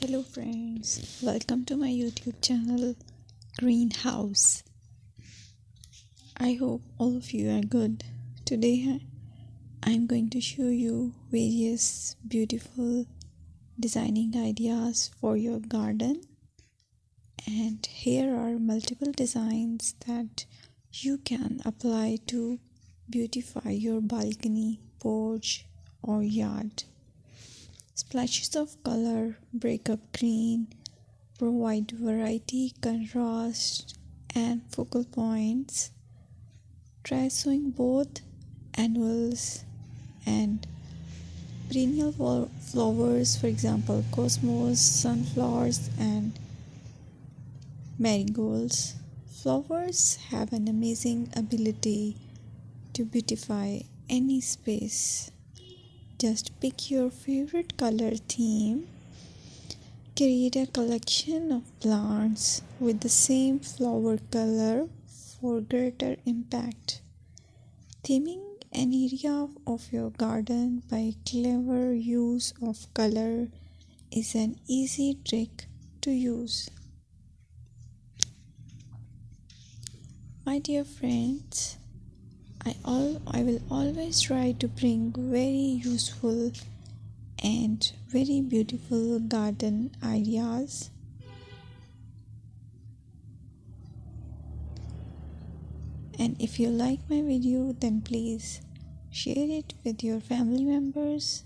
Hello friends, welcome to my YouTube channel Greenhouse. I hope all of you are good. Today I'm going to show you various beautiful designing ideas for your garden, and here are multiple designs that you can apply to beautify your balcony, porch or yard. Splashes of color break up green, provide variety, contrast, and focal points. Try sowing both annuals and perennial flowers, for example, cosmos, sunflowers, and marigolds. Flowers have an amazing ability to beautify any space. Just pick your favorite color theme. Create a collection of plants with the same flower color for greater impact. Theming an area of your garden by clever use of color is an easy trick to use. My dear friends, I will always try to bring very useful and very beautiful garden ideas. And if you like my video, then please share it with your family members.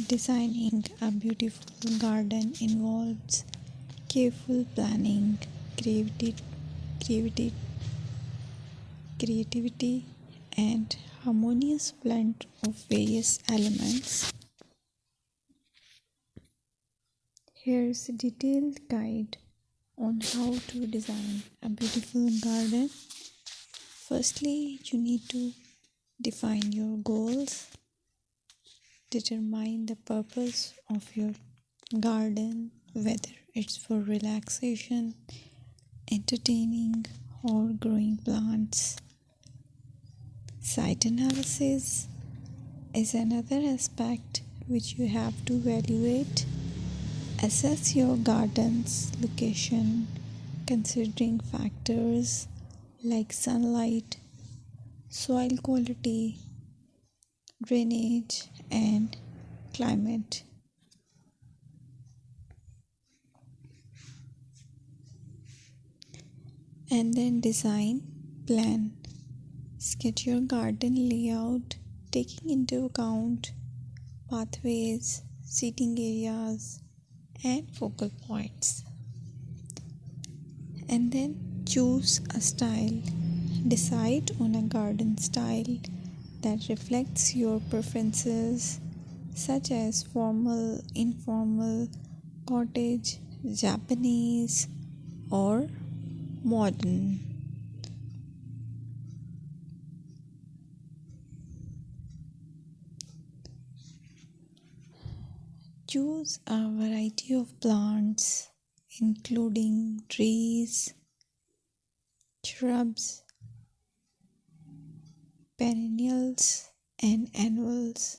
Designing a beautiful garden involves careful planning, creativity, creativity, and harmonious blend of various elements. Here's a detailed guide on how to design a beautiful garden. Firstly, you need to define your goals. Determine the purpose of your garden, whether it's for relaxation, entertaining, or growing plants. Site analysis is another aspect which you have to evaluate. Assess your garden's location, considering factors like sunlight, soil quality, drainage, and climate. And then design, plan. Sketch your garden layout, taking into account pathways, seating areas, and focal points. And then choose a style. Decide on a garden style that reflects your preferences, such as formal, informal, cottage, Japanese, or modern. Choose a variety of plants, including trees, shrubs, perennials, and annuals.